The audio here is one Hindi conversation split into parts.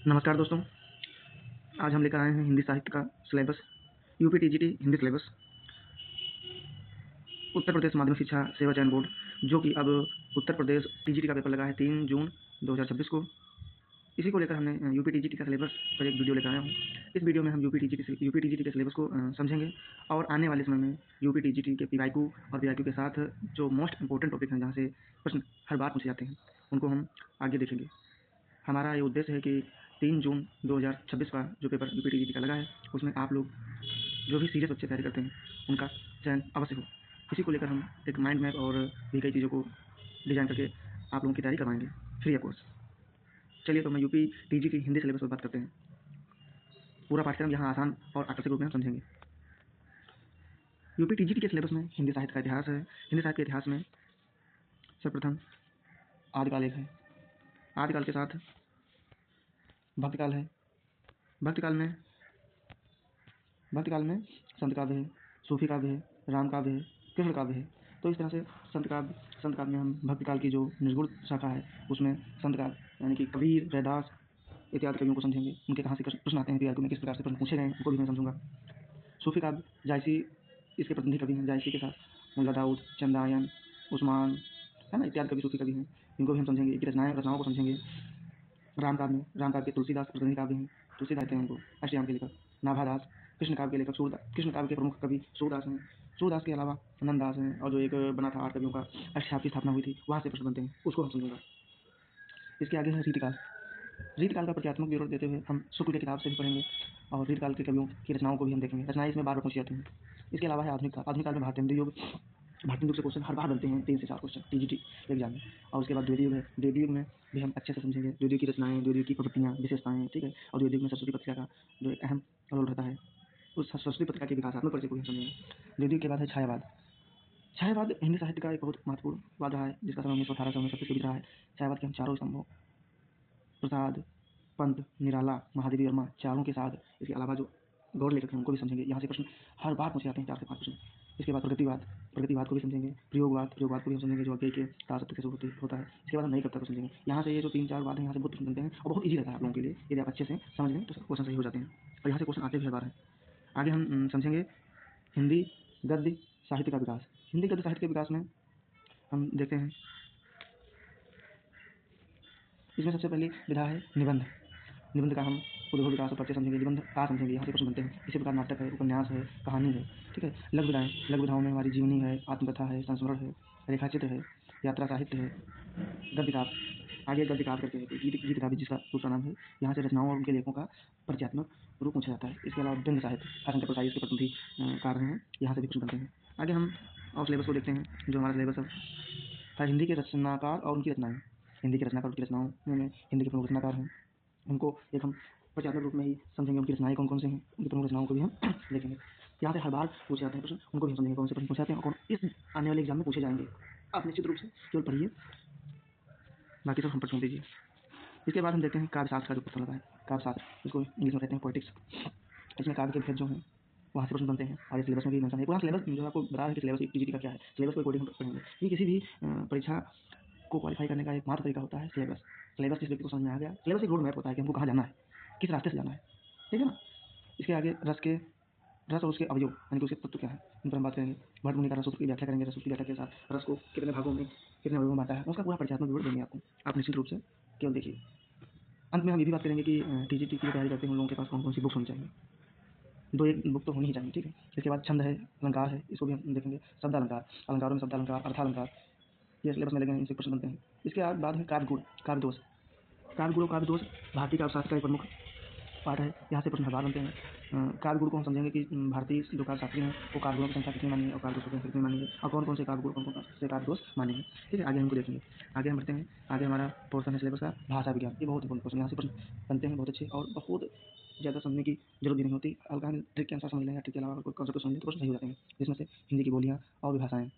नमस्कार दोस्तों, आज हम लेकर आए हैं हिंदी साहित्य का syllabus UP TGT Hindi syllabus Uttar Pradesh माध्यमिक शिक्षा सेवा चयन बोर्ड, जो कि अब उत्तर प्रदेश टीजीटी का पेपर लगा है 3 जून 2026 को। इसी को लेकर हमने यूपी टीजीटी का सिलेबस पर एक वीडियो लेकर आया हूँ। इस वीडियो में हम यूपी टीजीटी के सिलेबस को समझेंगे और आने वाले समय में यूपी टीजीटी के पीवाईक्यू और पीवाईक्यू के साथ जो मोस्ट इंपॉर्टेंट टॉपिक हैं, जहाँ से प्रश्न हर बार पूछे जाते हैं, उनको हम आगे देखेंगे। हमारा ये उद्देश्य है कि 3 जून 2026 का जो पेपर यूपी टीजीटी का लगा है, उसमें आप लोग जो भी सीरियस बच्चे तैयारी करते हैं, उनका चयन अवश्य हो। इसी को लेकर हम एक माइंड मैप और भी कई चीज़ों को डिज़ाइन करके आप लोगों की तैयारी करवाएंगे फ्री ऑफ कॉस्ट। चलिए, तो मैं यूपी टीजीटी हिंदी सिलेबस पर बात करते हैं। पूरा पाठ्यक्रम यहाँ आसान और आकर्षक रूप में हम समझेंगे। यूपी टीजीटी के सिलेबस में हिंदी साहित्य का इतिहास है। हिंदी साहित्य के इतिहास में सर्वप्रथम आदिकाल एक है। आदिकाल के साथ भक्तिकाल है। भक्तिकाल में संत काव्य है, सूफी काव्य है, राम काव्य है, कृष्ण काव्य है। तो इस तरह से संत काव्य में हम भक्तिकाल की जो निर्गुण शाखा है, उसमें संत काव्य यानी कि कबीर, रैदास इत्यादि कवियों को समझेंगे। उनके कहाँ से प्रश्न आते हैं, पीआईक्यू में किस प्रकार से प्रश्न पूछे गए हैं, उनको भी मैं समझूंगा। सूफी काव्य, जायसी इसके प्रतिनिधि कवि हैं। जायसी के साथ मुल्ला दाऊद, चंदायन, उस्मान, है ना, इत्यादि कवि सूफी कवि हैं। इनको भी हम समझेंगे, इनकी रचनाओं को समझेंगे। राम काव्य के तुलसीदास प्रतिनिधि काव्य हैं। तुलसीदास कहते हैं उनको, अष्टयाम के लेखक। नाभादास, कृष्ण काव्य के लेखक कृष्ण काव्य के प्रमुख कवि सूरदास हैं। सूरदास के अलावा नंददास हैं, और जो एक बना था 8 कवियों का अष्टछाप की स्थापना हुई थी, वहाँ से प्रश्न बनते हैं, उसको हम समझूंगा। इसके आगे है रीतिकाल। रीतिकाल का प्रत्यात्मक विवरण देते हुए हम शुक्ल की किताब से भी पढ़ेंगे, और रीतिकाल के कवियों की रचनाओं को भी हम देखेंगे। रचनाएं इसमें बार बार पूछी जाती हैं। इसके अलावा है आधुनिक काल। आधुनिक काल में भारतेंदु युग से क्वेश्चन हर बार बनते हैं, 3 से 4 क्वेश्चन टीजीटी एग्जाम में। और उसके बाद द्वितीय युग है। द्वितीय युग में भी हम अच्छे से समझेंगे द्वितीय की रचनाएं, द्वितीय की प्रवृत्तियाँ, विशेषताएं, ठीक है। और द्वितीय युग में सरस्वती पत्रिका का जो एक अहम रोल रहता है, उस सरस्वती पत्रिका के विकासात्मक परिचय को भी हम समझेंगे। द्वितीय युग के बाद है छायावाद। छायावाद हिंदी साहित्य का एक बहुत महत्वपूर्ण वाद रहा है, जिसका समय 1918 से 1936 के बीच रहा है। छायावाद के हम चारों स्तंभों, प्रसाद, पंत, निराला, महादेवी वर्मा, चारों के साथ इसके अलावा जो गौड़ लेखक हैं, उनको भी समझेंगे। यहाँ से प्रश्न हर बार पूछे जाते हैं, 4 से 5 प्रश्न। इसके बाद प्रगतिवाद को भी समझेंगे। प्रयोगवाद को भी हम समझेंगे, जो अज्ञेय के तारतत्व कैसे होता है। इसके बाद हम नई कविता को समझेंगे। यहाँ से ये जो 3-4 वाद हैं, यहाँ से बहुत प्रश्न बनते हैं, और बहुत ईजी रहता है आप लोगों के लिए। यदि आप अच्छे से समझ लें तो क्वेश्चन सही हो जाते हैं, और यहाँ से क्वेश्चन आते भी हर बार हैं। आगे हम समझेंगे हिंदी गद्य साहित्य का विकास। हिंदी गद्य साहित्य के विकास में हम देखते हैं, इसमें सबसे पहली विधा है निबंध। निबंध का हम उद्भव विकास और परिचय समझेंगे। निबंध का समझेंगे, यहाँ से प्रश्न बनते हैं। इसी प्रकार नाटक है, उपन्यास है, कहानी है, ठीक है। लघु विधाओं में हमारी जीवनी है, आत्मकथा है, संस्मरण है, रेखाचित्र है, यात्रा साहित्य है, गद्य काव्य। आगे गद्य काव्य करके है, गीत काव्य जिसका दूसरा नाम है। यहाँ से रचनाओं और उनके लेखों का परिचयात्मक रूप पूछा जाता है। इसके अलावा व्यंग्य साहित्य, असंख्य प्रसाई इसके प्रतिनिधि कार्य हैं, यहाँ से भी प्रश्न बनते हैं। आगे हम और सिलेबस को देखते हैं। जो हमारा सिलेबस है हिंदी के रचनाकार और उनकी रचनाएं। हिंदी के रचनाकार, उनकी रचनाओं में हिंदी के प्रमुख रचनाकार हैं, उनको एक हम परिचयात्मक रूप में ही समझेंगे। उनकी रचनाएं कौन कौन से हैं, उनकी प्रमुख रचनाओं को भी हम देखेंगे। यहाँ से हर बार पूछे जाते हैं प्रश्न, उनको भी हम समझेंगे कौन से प्रश्न पूछे जाते हैं और कौन इस आने वाले एग्जाम में पूछे जाएंगे। आप निश्चित रूप से केवल पढ़िए, बाकी सब हम पर छोड़ दीजिए। इसके बाद हम देखते हैं काव्य शास्त्र का जो पुस्तक लगा है, काव्य शास्त्र, जिसको इंग्लिश में कहते हैं पोएटिक्स। इसमें काव्य के भेद जो हैं, वहाँ से प्रश्न बनते हैं, और इस सिलेबस में भी मेंशन है। पूरा सिलेबस जो आपको बता रहा है कि सिलेबस टीजीटी का क्या है, सिलेबस को अकॉर्डिंग हम पढ़ेंगे। ये किसी भी परीक्षा को क्वालिफाई करने का एक मात्र तरीका होता है सिलेबस। सिलेबस जिस व्यक्ति को समझ में आ गया, सिलेबस एक रोड मैप होता है कि हमको कहाँ जाना है, किस रास्ते से जाना है, ठीक है ना। इसके आगे रस और उसके अवयव यानी कि उसके तत्व क्या है, इन पर हम बात करेंगे। भट्ट मुनि का रस सूत्र की व्याख्या करेंगे। रस सूत्र की व्याख्या के साथ रस को कितने भागों में, कितने अवयवों में बांटा है, उसका पूरा परिचयात्मक विवरण देंगे आपको। आप निश्चित रूप से केवल देखिए। अंत में हम ये भी बात करेंगे कि टीजीटी की तैयारी करते हैं उन लोगों के पास कौन कौन सी बुक्स होनी चाहिए। 2-1 बुक तो होनी ही चाहिए, ठीक है। इसके बाद छंद है, अलंकार है, इसको भी हम देखेंगे। शब्द अलंकार, अलंकारों में शब्द अलंकार, अर्थालंकार, ये सिलेबस में लगेंगे, इनसे प्रश्न बनते हैं। इसके बाद है काव्य गुण, काव्य दोष। काव्य गुण और काव्य दोष भारतीय काव्यशास्त्र का एक प्रमुख पार्ट है, यहाँ से प्रश्न हर बार बनते हैं। काव्य गुण को हम समझेंगे कि भारतीय जो काव्यशास्त्री हैं, वो काव्य गुणों की संख्या कितनी मानेंगे और काव्य दोषों की संख्या कितनी मानेंगे, और कौन कौन से काव्य गुण, कौन कौन से काव्य दोष मानेंगे, ठीक है। आगे हमको देखेंगे। आगे हम बढ़ते हैं। आगे हमारा पोर्शन है सिलेबस का भाषा विज्ञान। ये बहुत इंपॉर्टेंट क्वेश्चन, यहाँ से प्रश्न बनते हैं बहुत अच्छे, और बहुत ज़्यादा समझने की जरूरत भी नहीं होती। हल्का ट्रिक के अनुसार समझ लें या ट्रिक के अलावा कोई कॉन्सेप्ट समझ लें तो प्रश्न सही हो जाते हैं। जिसमें से हिंदी की बोलियाँ और भी भाषाएँ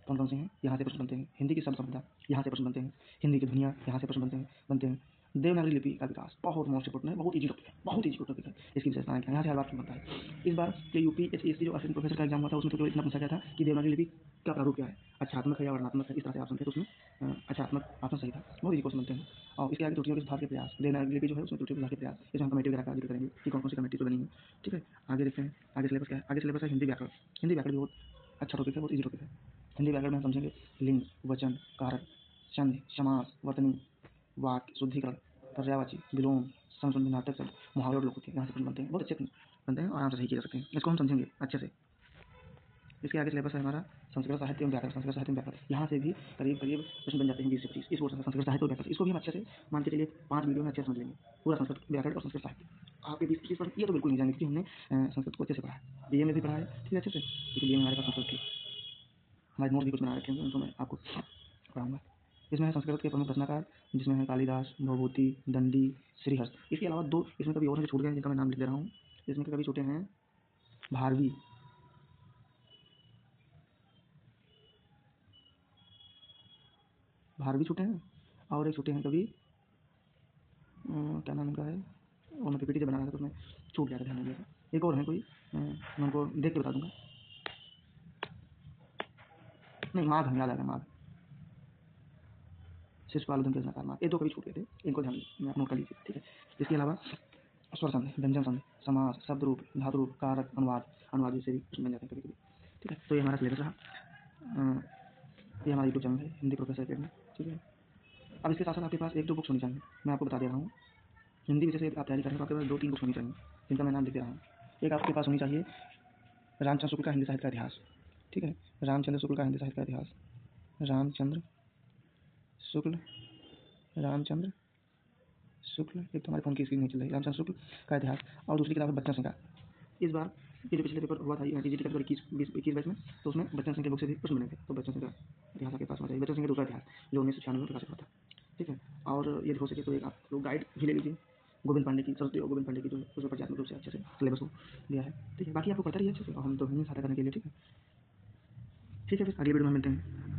कौन कौन से हैं, यहाँ से प्रश्न बनते हैं। हिंदी की शब्द संपदा, यहाँ से प्रश्न बनते हैं। हिंदी की ध्वनियाँ, यहाँ से प्रश्न बनते हैं। देवनागरी लिपि का विकास बहुत मोस्ट इंपोर्टेंट है, बहुत ईजी टॉपिक है, बहुत ईजी टॉपिक है। इसकी विशेषताएं क्या हैं, यहाँ से हर बार क्यों बनता है। इस बार के यूपीएससी जो असिस्टेंट प्रोफेसर का एग्जाम हुआ था उसमें तो केवल इतना पूछा गया था कि देवनागरी लिपि का प्रारूप क्या है, अक्षरात्मक है या वर्णनात्मक है, इस तरह से ऑप्शन थे, तो उसमें अक्षरात्मक ऑप्शन सही था। बहुत ईजी क्वेश्चन बनते हैं। और इसके आगे त्रुटियों के सुधार के प्रयास, देवनागरी लिपि जो है उसमें त्रुटियों के सुधार के प्रयास, इसमें हम कमेटी वगैरह का जिक्र करेंगे कि कौन कौन सी कमेटी से बनी है। ठीक है, आगे देखते हैं आगे सिलेबस क्या है। आगे सिलेबस है हिंदी व्याकरण। हिंदी व्याकरण भी बहुत अच्छा टॉपिक है, बहुत ईजी टॉपिक है। हिंदी व्याकरण में हम समझेंगे लिंग, वचन, कारक, संधि, समास, वर्तनी, वाक्य शुद्धिकरण, पर्यायवाची, विलोम, समसंधि, नाटक शब्द, मुहावरे और लोकोक्ति, यहाँ से प्रश्न बनते हैं, बहुत अच्छे बनते हैं और आराम से सही किए जा सकते हैं। इसको हम समझेंगे अच्छे से। इसके आगे सिलेबस है हमारा संस्कृत साहित्य एवं व्याकरण। संस्कृत साहित्य एवं व्याकरण, यहाँ से भी करीब करीब प्रश्न बन जाते हैं 20 से 25 इस वर्ष से संस्कृत साहित्य और व्याकरण। इसको भी हम अच्छे से मान के चलिए 5 वीडियो में अच्छे से समझ लेंगे, पूरा संस्कृत व्याकरण और संस्कृत साहित्य। आपके 20-25 प्रश्न ये तो बिल्कुल नहीं जाएंगे, क्योंकि हमने संस्कृत को अच्छे से पढ़ा है, बीए में भी पढ़ा है, ठीक है अच्छे से, क्योंकि बीए में हमारे पास संस्कृत थी, हमारे नोट्स भी कुछ बना रखे हैं, उनको मैं आपको पढ़ाऊँगा। इसमें है संस्कृत के प्रमुख रचनाकार, जिसमें है कालिदास, भवभूति, दंडी, श्रीहर्ष। इसके अलावा 2 इसमें कवि और हैं जो छूट गए हैं, जिनका मैं नाम लिख दे रहा हूँ। इसमें के कवि छूटे हैं भारवी, भारवी छूटे हैं, और एक छूटे हैं कवि क्या नाम इनका है, और मैं पीपीटी जब बना रहा था तो उसमें छूट गया था, ध्यान नहीं दिया था। एक और है कोई, मैं उनको देख के बता दूंगा। नहीं, माघ याद आ गया, माघ, शिशुपाल उद्यम के रचनाकार माघ। ये 2 कवि छूट गए थे, इनको ध्यान में आप नोट कर लीजिए, ठीक है। इसके अलावा स्वर संधि, व्यंजन संधि, समास, शब्द रूप, धातु रूप, कारक, अनुवाद, अनुवाद से भी प्रश्न बन जाते हैं कभी कभी, ठीक है। तो ये हमारा सिलेबस रहा। ये हमारा यूट्यूब चैनल है हिंदी प्रोफेसर अकेडमी, ठीक है। अब इसके साथ साथ आपके पास 1-2 बुक्स होनी चाहिए, मैं आपको बता दे रहा हूँ। हिंदी विषय से आप तैयारी करें तो आपके पास 2-3 बुक्स होनी चाहिए, जिनका मैं नाम लिख दे रहा हूँ। एक आपके पास होनी चाहिए रामचंद्र शुक्ल का हिंदी साहित्य का इतिहास, ठीक है। रामचंद्र शुक्ल का हिंदी साहित्य का इतिहास, रामचंद्र शुक्ल, रामचंद्र शुक्ल, एक तो हमारे फ़ोन की स्क्रीन नहीं चल रही, रामचंद्र शुक्ल का इतिहास। और दूसरी किताब है बच्चन सिंह का। इस बार ये जो पिछले पेपर हुआ था टीजीटी का पेपर 21 बैच में, तो उसमें बच्चन सिंह के बुक से भी प्रश्न बने थे, तो बच्चन सिंह का इतिहास आपके पास होना चाहिए। बच्चन सिंह का दूसरा इतिहास जो 1996 में प्रकाशित हुआ था, ठीक है। और यदि हो सके तो एक आप लोग गाइड भी ले लीजिए, गोविंद पांडे की, सरस्वती और गोविंद पांडे की, जो है उसमें प्रचात्मक रूप से अच्छे से सिलेबस को दिया है, ठीक है। बाकी आपको पता रहिए अच्छे से, और हम तो हैं सहायता करने के लिए, ठीक है। ठीक है, फिर अगली वीडियो में मिलते हैं।